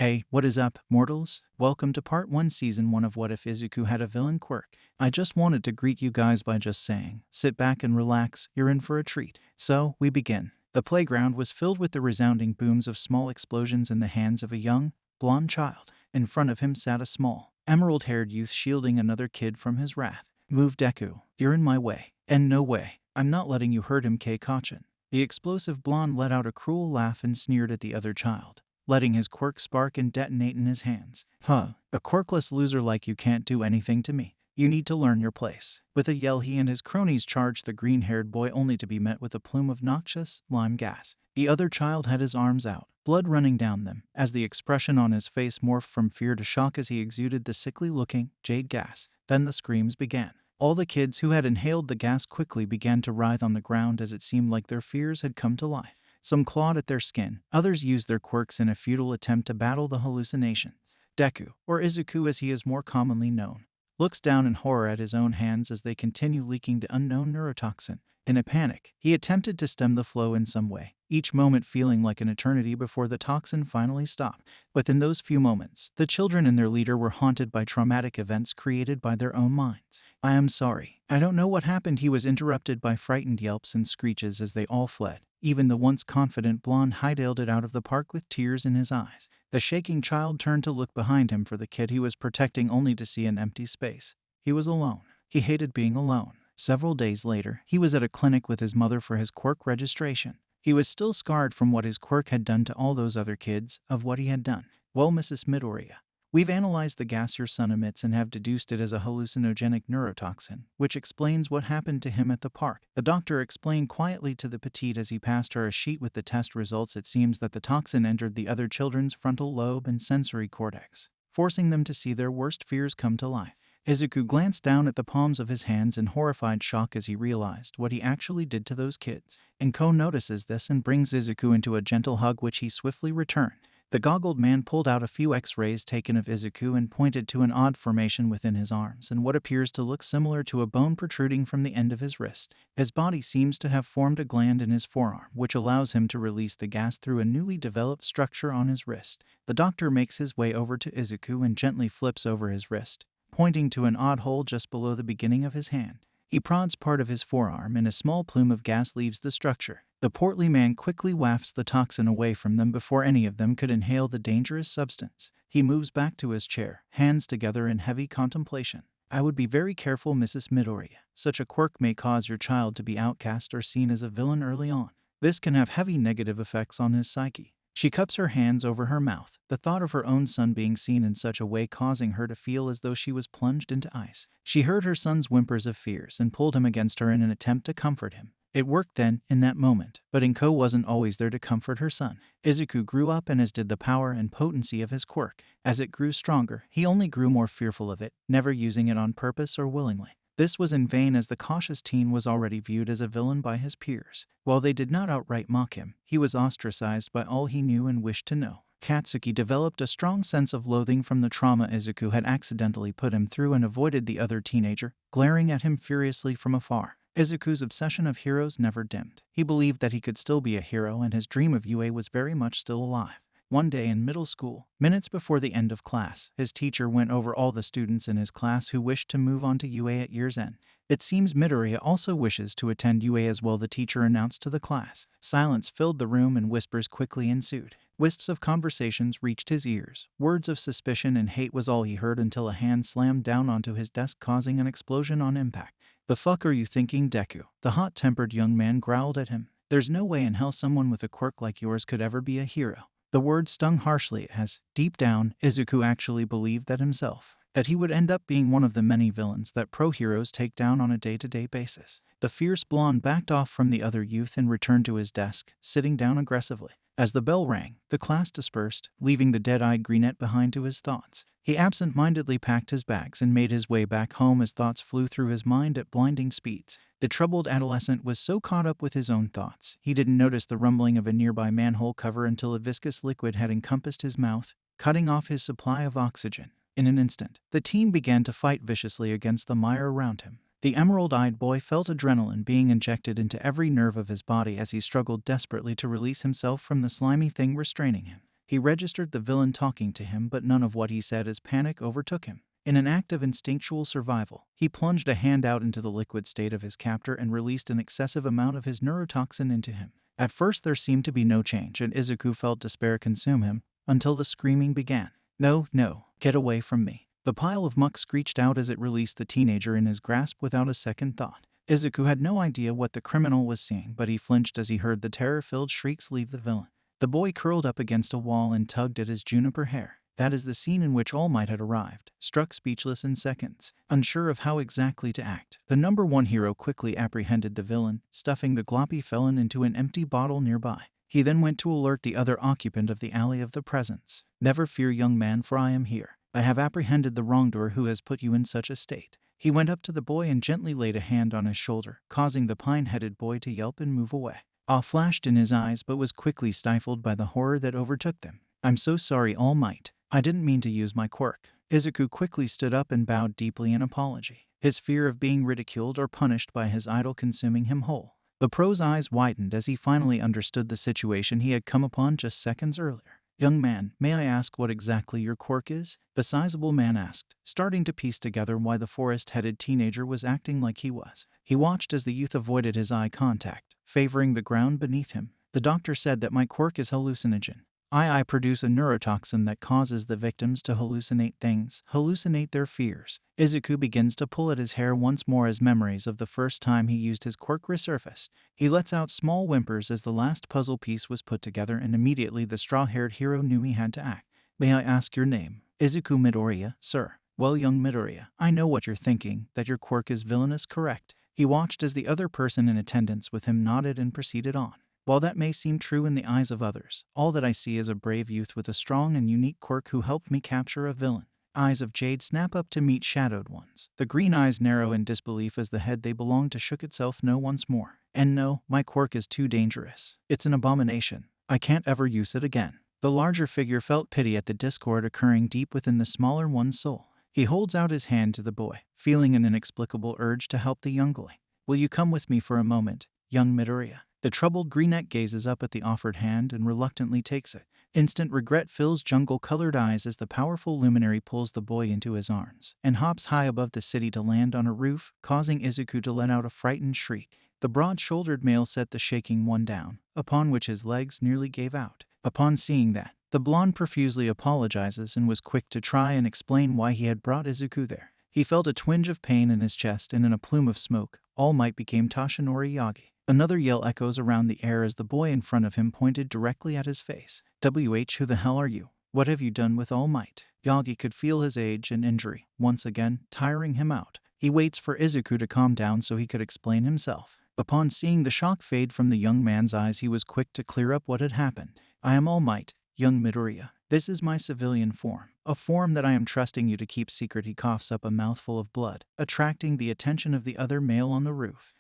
Hey, what is up, mortals? Welcome to part 1 season 1 of What If Izuku Had a Villain Quirk. I just wanted to greet you guys by just saying, sit back and relax, you're in for a treat. So, we begin. The playground was filled with the resounding booms of small explosions in the hands of a young, blonde child. In front of him sat a small, emerald-haired youth shielding another kid from his wrath. Move, Deku, you're in my way. And no way, I'm not letting you hurt him, Kei-Kachin. The explosive blonde let out a cruel laugh and sneered at the other child, letting his quirk spark and detonate in his hands. A quirkless loser like you can't do anything to me. You need to learn your place. With a yell, he and his cronies charged the green-haired boy, only to be met with a plume of noxious, lime gas. The other child had his arms out, blood running down them, as the expression on his face morphed from fear to shock as he exuded the sickly-looking, jade gas. Then the screams began. All the kids who had inhaled the gas quickly began to writhe on the ground as it seemed like their fears had come to life. Some clawed at their skin, others used their quirks in a futile attempt to battle the hallucination. Deku, or Izuku as he is more commonly known, looks down in horror at his own hands as they continue leaking the unknown neurotoxin. In a panic, he attempted to stem the flow in some way, each moment feeling like an eternity before the toxin finally stopped. Within those few moments, the children and their leader were haunted by traumatic events created by their own minds. I am sorry. I don't know what happened. He was interrupted by frightened yelps and screeches as they all fled. Even the once confident blonde hightailed it out of the park with tears in his eyes. The shaking child turned to look behind him for the kid he was protecting, only to see an empty space. He was alone. He hated being alone. Several days later, he was at a clinic with his mother for his quirk registration. He was still scarred from what his quirk had done to all those other kids, of what he had done. Well, Mrs. Midoriya, we've analyzed the gas your son emits and have deduced it as a hallucinogenic neurotoxin, which explains what happened to him at the park. The doctor explained quietly to the petite as he passed her a sheet with the test results. It seems that the toxin entered the other children's frontal lobe and sensory cortex, forcing them to see their worst fears come to life. Izuku glanced down at the palms of his hands in horrified shock as he realized what he actually did to those kids. Ko notices this and brings Izuku into a gentle hug, which he swiftly returned. The goggled man pulled out a few X-rays taken of Izuku and pointed to an odd formation within his arms and what appears to look similar to a bone protruding from the end of his wrist. His body seems to have formed a gland in his forearm, which allows him to release the gas through a newly developed structure on his wrist. The doctor makes his way over to Izuku and gently flips over his wrist, pointing to an odd hole just below the beginning of his hand. He prods part of his forearm and a small plume of gas leaves the structure. The portly man quickly wafts the toxin away from them before any of them could inhale the dangerous substance. He moves back to his chair, hands together in heavy contemplation. I would be very careful, Mrs. Midoriya. Such a quirk may cause your child to be outcast or seen as a villain early on. This can have heavy negative effects on his psyche. She cups her hands over her mouth, the thought of her own son being seen in such a way causing her to feel as though she was plunged into ice. She heard her son's whimpers of fears and pulled him against her in an attempt to comfort him. It worked then, in that moment, but Ko wasn't always there to comfort her son. Izuku grew up, and as did the power and potency of his quirk. As it grew stronger, he only grew more fearful of it, never using it on purpose or willingly. This was in vain, as the cautious teen was already viewed as a villain by his peers. While they did not outright mock him, he was ostracized by all he knew and wished to know. Katsuki developed a strong sense of loathing from the trauma Izuku had accidentally put him through and avoided the other teenager, glaring at him furiously from afar. Izuku's obsession of heroes never dimmed. He believed that he could still be a hero, and his dream of UA was very much still alive. One day in middle school, minutes before the end of class, his teacher went over all the students in his class who wished to move on to UA at year's end. It seems Midoriya also wishes to attend UA as well, the teacher announced to the class. Silence filled the room and whispers quickly ensued. Wisps of conversations reached his ears. Words of suspicion and hate was all he heard until a hand slammed down onto his desk, causing an explosion on impact. The fuck are you thinking, Deku? The hot-tempered young man growled at him. There's no way in hell someone with a quirk like yours could ever be a hero. The word stung harshly as, deep down, Izuku actually believed that himself, that he would end up being one of the many villains that pro-heroes take down on a day-to-day basis. The fierce blonde backed off from the other youth and returned to his desk, sitting down aggressively. As the bell rang, the class dispersed, leaving the dead-eyed brunette behind to his thoughts. He absent-mindedly packed his bags and made his way back home as thoughts flew through his mind at blinding speeds. The troubled adolescent was so caught up with his own thoughts, he didn't notice the rumbling of a nearby manhole cover until a viscous liquid had encompassed his mouth, cutting off his supply of oxygen. In an instant, the team began to fight viciously against the mire around him. The emerald-eyed boy felt adrenaline being injected into every nerve of his body as he struggled desperately to release himself from the slimy thing restraining him. He registered the villain talking to him, but none of what he said as panic overtook him. In an act of instinctual survival, he plunged a hand out into the liquid state of his captor and released an excessive amount of his neurotoxin into him. At first there seemed to be no change, and Izuku felt despair consume him, until the screaming began. "No, no, get away from me." The pile of muck screeched out as it released the teenager in his grasp without a second thought. Izuku had no idea what the criminal was seeing, but he flinched as he heard the terror-filled shrieks leave the villain. The boy curled up against a wall and tugged at his juniper hair. That is the scene in which All Might had arrived, struck speechless in seconds, unsure of how exactly to act. The number one hero quickly apprehended the villain, stuffing the gloppy felon into an empty bottle nearby. He then went to alert the other occupant of the alley of the presence. "Never fear, young man, for I am here. I have apprehended the wrongdoer who has put you in such a state." He went up to the boy and gently laid a hand on his shoulder, causing the pine-headed boy to yelp and move away. Awe flashed in his eyes but was quickly stifled by the horror that overtook them. "I'm so sorry, All Might. I didn't mean to use my quirk." Izuku quickly stood up and bowed deeply in apology, his fear of being ridiculed or punished by his idol consuming him whole. The pro's eyes widened as he finally understood the situation he had come upon just seconds earlier. "Young man, may I ask what exactly your quirk is?" the sizable man asked, starting to piece together why the forest-headed teenager was acting like he was. He watched as the youth avoided his eye contact, favoring the ground beneath him. "The doctor said that my quirk is hallucinogen. I produce a neurotoxin that causes the victims to hallucinate things, hallucinate their fears." Izuku begins to pull at his hair once more as memories of the first time he used his quirk resurface. He lets out small whimpers as the last puzzle piece was put together, and immediately the straw-haired hero knew he had to act. "May I ask your name?" "Izuku Midoriya, sir." "Well, young Midoriya, I know what you're thinking, that your quirk is villainous, correct?" He watched as the other person in attendance with him nodded and proceeded on. "While that may seem true in the eyes of others, all that I see is a brave youth with a strong and unique quirk who helped me capture a villain." Eyes of jade snap up to meet shadowed ones. The green eyes narrow in disbelief as the head they belong to shook itself no once more. "And no, my quirk is too dangerous. It's an abomination. I can't ever use it again." The larger figure felt pity at the discord occurring deep within the smaller one's soul. He holds out his hand to the boy, feeling an inexplicable urge to help the youngling. "Will you come with me for a moment, young Midoriya?" The troubled greenette gazes up at the offered hand and reluctantly takes it. Instant regret fills jungle-colored eyes as the powerful luminary pulls the boy into his arms and hops high above the city to land on a roof, causing Izuku to let out a frightened shriek. The broad-shouldered male set the shaking one down, upon which his legs nearly gave out. Upon seeing that, the blonde profusely apologizes and was quick to try and explain why he had brought Izuku there. He felt a twinge of pain in his chest, and in a plume of smoke, All Might became Toshinori Yagi. Another yell echoes around the air as the boy in front of him pointed directly at his face. Who the hell are you? What have you done with All Might?" Yagi could feel his age and injury, once again, tiring him out. He waits for Izuku to calm down so he could explain himself. Upon seeing the shock fade from the young man's eyes, he was quick to clear up what had happened. "I am All Might, young Midoriya. This is my civilian form. A form that I am trusting you to keep secret." He coughs up a mouthful of blood, attracting the attention of the other male on the roof.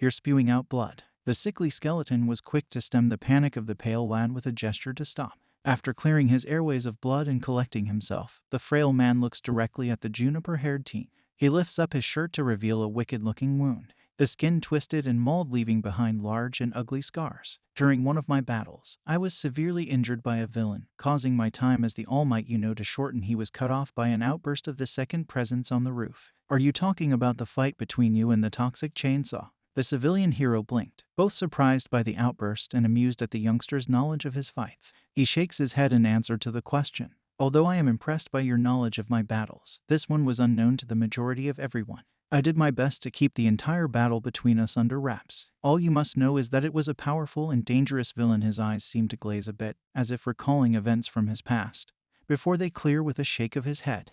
You're spewing out blood." The sickly skeleton was quick to stem the panic of the pale lad with a gesture to stop. After clearing his airways of blood and collecting himself, the frail man looks directly at the juniper-haired teen. He lifts up his shirt to reveal a wicked-looking wound, the skin twisted and mauled, leaving behind large and ugly scars. "During one of my battles, I was severely injured by a villain, causing my time as the All Might to shorten." He was cut off by an outburst of the second presence on the roof. "Are you talking about the fight between you and the toxic chainsaw?" The civilian hero blinked, both surprised by the outburst and amused at the youngster's knowledge of his fights. He shakes his head in answer to the question. "Although I am impressed by your knowledge of my battles, this one was unknown to the majority of everyone. I did my best to keep the entire battle between us under wraps. All you must know is that it was a powerful and dangerous villain." His eyes seem to glaze a bit, as if recalling events from his past, before they clear with a shake of his head.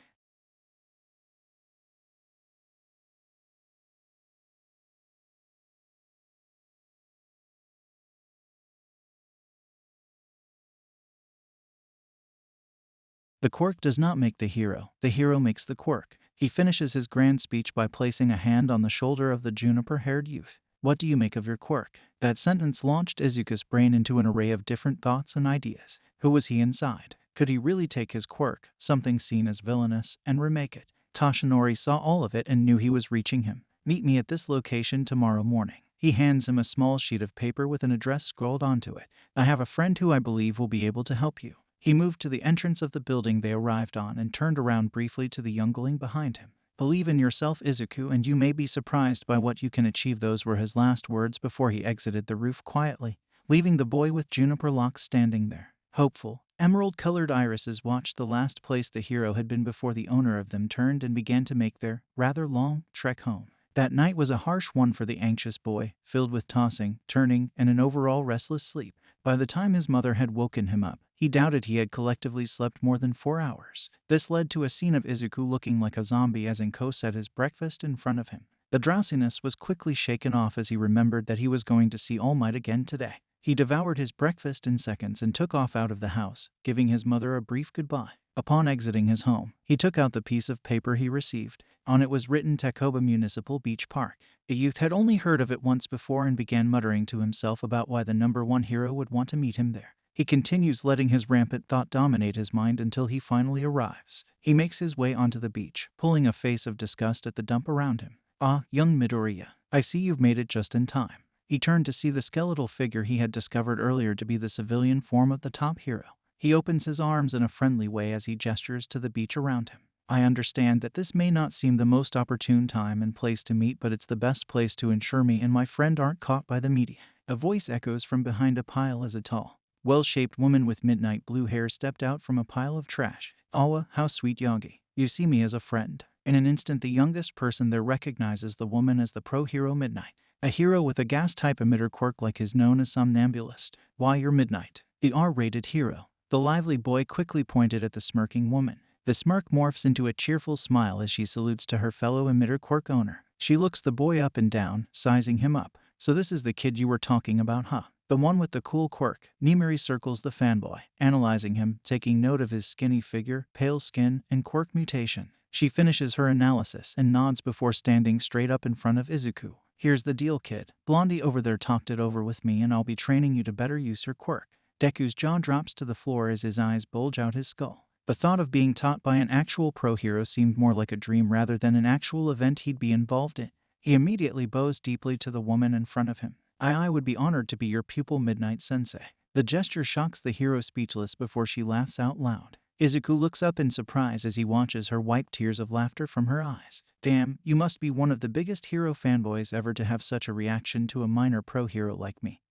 The quirk does not make the hero makes the quirk. He finishes his grand speech by placing a hand on the shoulder of the juniper-haired youth. "What do you make of your quirk?" That sentence launched Izuku's brain into an array of different thoughts and ideas. Who was he inside? Could he really take his quirk, something seen as villainous, and remake it? Toshinori saw all of it and knew he was reaching him. "Meet me at this location tomorrow morning." He hands him a small sheet of paper with an address scrawled onto it. "I have a friend who I believe will be able to help you." He moved to the entrance of the building they arrived on and turned around briefly to the youngling behind him. "Believe in yourself, Izuku, and you may be surprised by what you can achieve." Those were his last words before he exited the roof quietly, leaving the boy with juniper locks standing there. Hopeful, emerald-colored irises watched the last place the hero had been before the owner of them turned and began to make their rather long trek home. That night was a harsh one for the anxious boy, filled with tossing, turning, and an overall restless sleep. By the time his mother had woken him up, he doubted he had collectively slept more than 4 hours. This led to a scene of Izuku looking like a zombie as Inko set his breakfast in front of him. The drowsiness was quickly shaken off as he remembered that he was going to see All Might again today. He devoured his breakfast in seconds and took off out of the house, giving his mother a brief goodbye. Upon exiting his home, he took out the piece of paper he received. On it was written Takoba Municipal Beach Park. The youth had only heard of it once before and began muttering to himself about why the #1 hero would want to meet him there. He continues letting his rampant thought dominate his mind until he finally arrives. He makes his way onto the beach, pulling a face of disgust at the dump around him. "Ah, young Midoriya, I see you've made it just in time." He turned to see the skeletal figure he had discovered earlier to be the civilian form of the top hero. He opens his arms in a friendly way as he gestures to the beach around him. "I understand that this may not seem the most opportune time and place to meet, but it's the best place to ensure me and my friend aren't caught by the media." A voice echoes from behind a pile as a tall, well-shaped woman with midnight blue hair stepped out from a pile of trash. "Awa, how sweet, Yagi. You see me as a friend." In an instant, the youngest person there recognizes the woman as the pro-hero Midnight. A hero with a gas-type emitter quirk like his known as Somnambulist. "Why, you're Midnight, the R-rated hero." The lively boy quickly pointed at the smirking woman. The smirk morphs into a cheerful smile as she salutes to her fellow emitter quirk owner. She looks the boy up and down, sizing him up. "So this is the kid you were talking about, huh? The one with the cool quirk." Nimiri circles the fanboy, analyzing him, taking note of his skinny figure, pale skin, and quirk mutation. She finishes her analysis and nods before standing straight up in front of Izuku. "Here's the deal, kid. Blondie over there talked it over with me and I'll be training you to better use your quirk." Deku's jaw drops to the floor as his eyes bulge out his skull. The thought of being taught by an actual pro-hero seemed more like a dream rather than an actual event he'd be involved in. He immediately bows deeply to the woman in front of him. I would be honored to be your pupil, Midnight Sensei." The gesture shocks the hero speechless before she laughs out loud. Izuku looks up in surprise as he watches her wipe tears of laughter from her eyes. "Damn, you must be one of the biggest hero fanboys ever to have such a reaction to a minor pro-hero like me."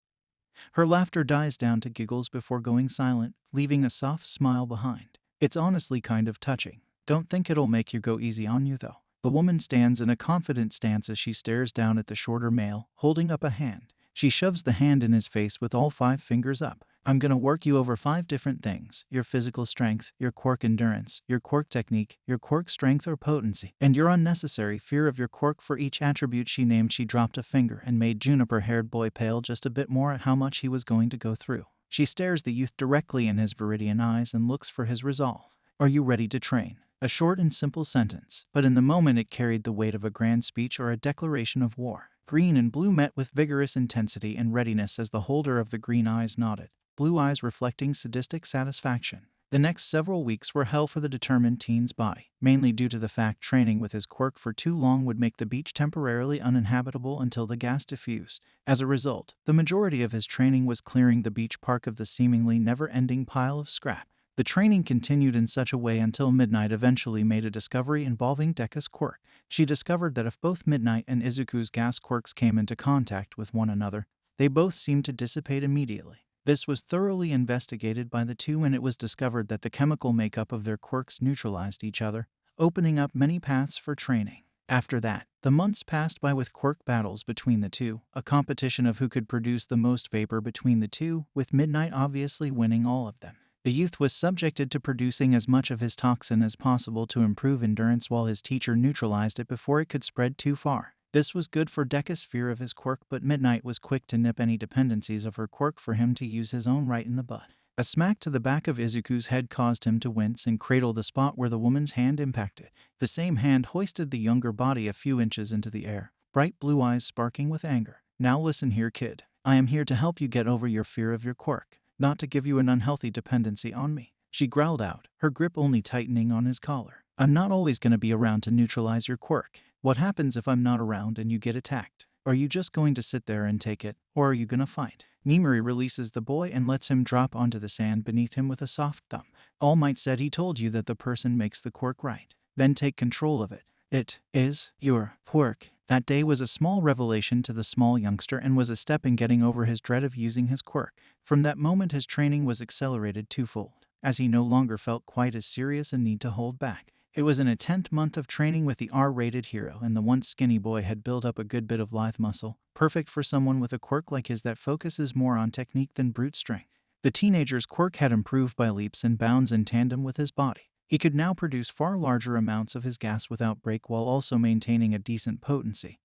Her laughter dies down to giggles before going silent, leaving a soft smile behind. "It's honestly kind of touching. Don't think it'll make you go easy on you, though." The woman stands in a confident stance as she stares down at the shorter male, holding up a hand. She shoves the hand in his face with all 5 fingers up. "I'm gonna work you over 5 different things: your physical strength, your quirk endurance, your quirk technique, your quirk strength or potency, and your unnecessary fear of your quirk." For each attribute she named, she dropped a finger and made juniper-haired boy pale just a bit more at how much he was going to go through. She stares the youth directly in his viridian eyes and looks for his resolve. "Are you ready to train?" A short and simple sentence, but in the moment it carried the weight of a grand speech or a declaration of war. Green and blue met with vigorous intensity and readiness as the holder of the green eyes nodded, blue eyes reflecting sadistic satisfaction. The next several weeks were hell for the determined teen's body, mainly due to the fact training with his quirk for too long would make the beach temporarily uninhabitable until the gas diffused. As a result, the majority of his training was clearing the beach park of the seemingly never-ending pile of scrap. The training continued in such a way until Midnight eventually made a discovery involving Deku's quirk. She discovered that if both Midnight and Izuku's gas quirks came into contact with one another, they both seemed to dissipate immediately. This was thoroughly investigated by the two, and it was discovered that the chemical makeup of their quirks neutralized each other, opening up many paths for training. After that, the months passed by with quirk battles between the two, a competition of who could produce the most vapor between the two, with Midnight obviously winning all of them. The youth was subjected to producing as much of his toxin as possible to improve endurance while his teacher neutralized it before it could spread too far. This was good for Deku's fear of his quirk, but Midnight was quick to nip any dependencies of her quirk for him to use his own right in the bud. A smack to the back of Izuku's head caused him to wince and cradle the spot where the woman's hand impacted. The same hand hoisted the younger body a few inches into the air, bright blue eyes sparking with anger. "Now listen here, kid. I am here to help you get over your fear of your quirk, not to give you an unhealthy dependency on me," she growled out, her grip only tightening on his collar. "I'm not always going to be around to neutralize your quirk. What happens if I'm not around and you get attacked? Are you just going to sit there and take it, or are you going to fight?" Nimiri releases the boy and lets him drop onto the sand beneath him with a soft thump. All Might said he told you that the person makes the quirk right. Then take control of it. It is your quirk. That day was a small revelation to the small youngster and was a step in getting over his dread of using his quirk. From that moment his training was accelerated twofold, as he no longer felt quite as serious a need to hold back. It was in a 10th month of training with the R-rated hero, and the once skinny boy had built up a good bit of lithe muscle, perfect for someone with a quirk like his that focuses more on technique than brute strength. The teenager's quirk had improved by leaps and bounds in tandem with his body. He could now produce far larger amounts of his gas without break while also maintaining a decent potency,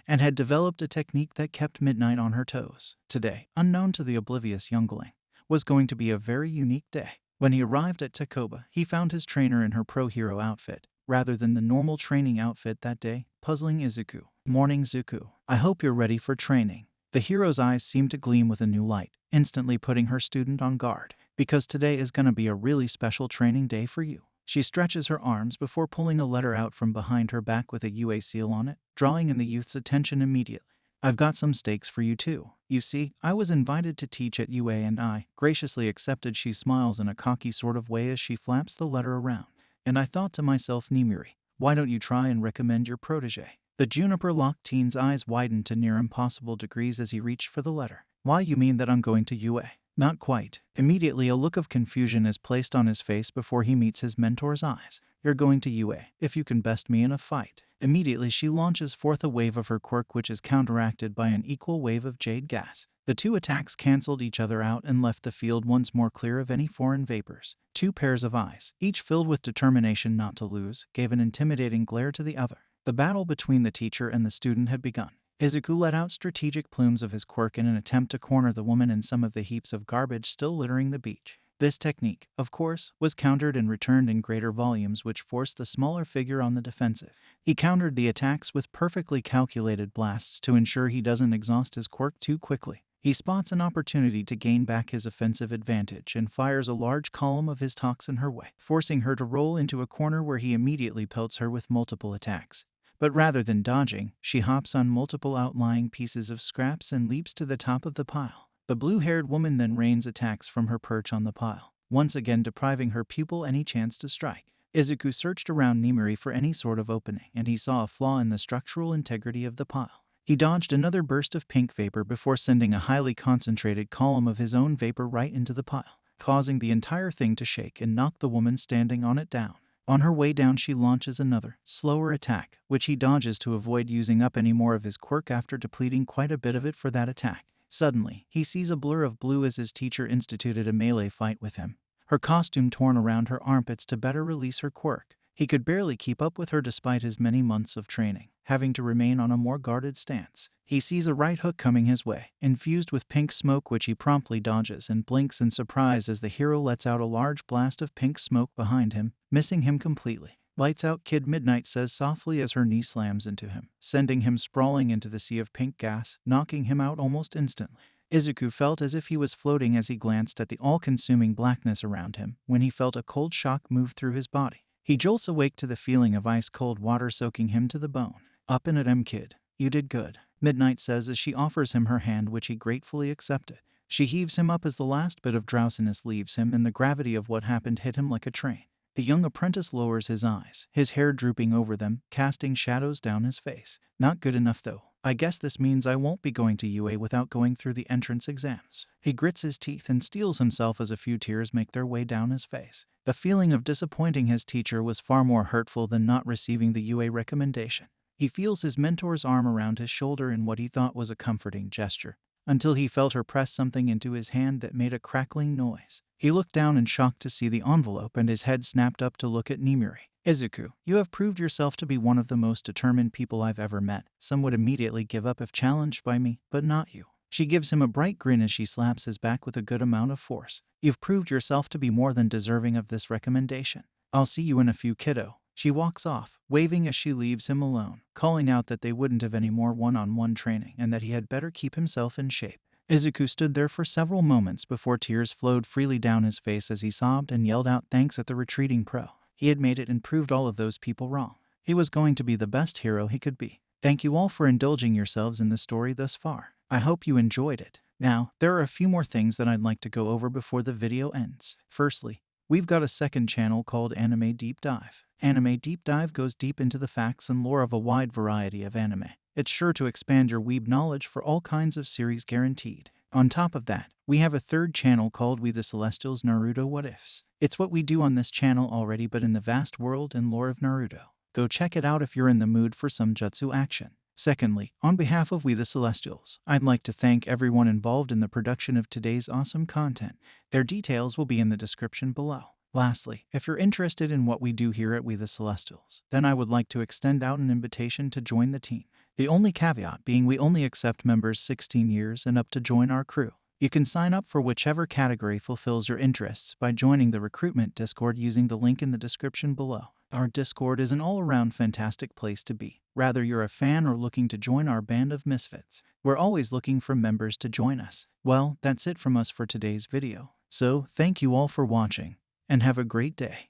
and had developed a technique that kept Midnight on her toes. Today, unknown to the oblivious youngling, was going to be a very unique day. When he arrived at Takoba, he found his trainer in her pro-hero outfit, rather than the normal training outfit that day, puzzling Izuku. Morning, Zuku. I hope you're ready for training. The hero's eyes seemed to gleam with a new light, instantly putting her student on guard. Because today is gonna be a really special training day for you. She stretches her arms before pulling a letter out from behind her back with a UA seal on it, drawing in the youth's attention immediately. I've got some stakes for you too. You see, I was invited to teach at UA and I graciously accepted. She smiles in a cocky sort of way as she flaps the letter around. And I thought to myself, Nimiri, why don't you try and recommend your protege? The juniper-locked teen's eyes widened to near impossible degrees as he reached for the letter. Why, you mean that I'm going to UA? Not quite. Immediately a look of confusion is placed on his face before he meets his mentor's eyes. You're going to UA, if you can best me in a fight. Immediately she launches forth a wave of her quirk which is counteracted by an equal wave of jade gas. The two attacks cancelled each other out and left the field once more clear of any foreign vapors. Two pairs of eyes, each filled with determination not to lose, gave an intimidating glare to the other. The battle between the teacher and the student had begun. Izuku let out strategic plumes of his quirk in an attempt to corner the woman in some of the heaps of garbage still littering the beach. This technique, of course, was countered and returned in greater volumes which forced the smaller figure on the defensive. He countered the attacks with perfectly calculated blasts to ensure he doesn't exhaust his quirk too quickly. He spots an opportunity to gain back his offensive advantage and fires a large column of his toxin her way, forcing her to roll into a corner where he immediately pelts her with multiple attacks. But rather than dodging, she hops on multiple outlying pieces of scraps and leaps to the top of the pile. The blue-haired woman then rains attacks from her perch on the pile, once again depriving her pupil any chance to strike. Izuku searched around Nimiri for any sort of opening, and he saw a flaw in the structural integrity of the pile. He dodged another burst of pink vapor before sending a highly concentrated column of his own vapor right into the pile, causing the entire thing to shake and knock the woman standing on it down. On her way down she launches another, slower attack, which he dodges to avoid using up any more of his quirk after depleting quite a bit of it for that attack. Suddenly, he sees a blur of blue as his teacher instituted a melee fight with him, her costume torn around her armpits to better release her quirk. He could barely keep up with her despite his many months of training, having to remain on a more guarded stance. He sees a right hook coming his way, infused with pink smoke which he promptly dodges and blinks in surprise as the hero lets out a large blast of pink smoke behind him, missing him completely. Lights out, Kid, Midnight says softly as her knee slams into him, sending him sprawling into the sea of pink gas, knocking him out almost instantly. Izuku felt as if he was floating as he glanced at the all-consuming blackness around him when he felt a cold shock move through his body. He jolts awake to the feeling of ice-cold water soaking him to the bone. Up in it, Kid. You did good, Midnight says as she offers him her hand which he gratefully accepted. She heaves him up as the last bit of drowsiness leaves him and the gravity of what happened hit him like a train. The young apprentice lowers his eyes, his hair drooping over them, casting shadows down his face. Not good enough though. I guess this means I won't be going to UA without going through the entrance exams. He grits his teeth and steels himself as a few tears make their way down his face. The feeling of disappointing his teacher was far more hurtful than not receiving the UA recommendation. He feels his mentor's arm around his shoulder in what he thought was a comforting gesture, until he felt her press something into his hand that made a crackling noise. He looked down in shock to see the envelope and his head snapped up to look at Nimiri. Izuku, you have proved yourself to be one of the most determined people I've ever met. Some would immediately give up if challenged by me, but not you. She gives him a bright grin as she slaps his back with a good amount of force. You've proved yourself to be more than deserving of this recommendation. I'll see you in a few, kiddo. She walks off, waving as she leaves him alone, calling out that they wouldn't have any more one-on-one training and that he had better keep himself in shape. Izuku stood there for several moments before tears flowed freely down his face as he sobbed and yelled out thanks at the retreating pro. He had made it and proved all of those people wrong. He was going to be the best hero he could be. Thank you all for indulging yourselves in the story thus far. I hope you enjoyed it. Now, there are a few more things that I'd like to go over before the video ends. Firstly, we've got a second channel called Anime Deep Dive. Anime Deep Dive goes deep into the facts and lore of a wide variety of anime. It's sure to expand your weeb knowledge for all kinds of series guaranteed. On top of that, we have a third channel called We The Celestials Naruto What Ifs. It's what we do on this channel already but in the vast world and lore of Naruto. Go check it out if you're in the mood for some jutsu action. Secondly, on behalf of We The Celestials, I'd like to thank everyone involved in the production of today's awesome content. Their details will be in the description below. Lastly, if you're interested in what we do here at We The Celestials, then I would like to extend out an invitation to join the team. The only caveat being we only accept members 16 years and up to join our crew. You can sign up for whichever category fulfills your interests by joining the recruitment Discord using the link in the description below. Our Discord is an all-around fantastic place to be. Whether you're a fan or looking to join our band of misfits, we're always looking for members to join us. Well, that's it from us for today's video. So, thank you all for watching, and have a great day.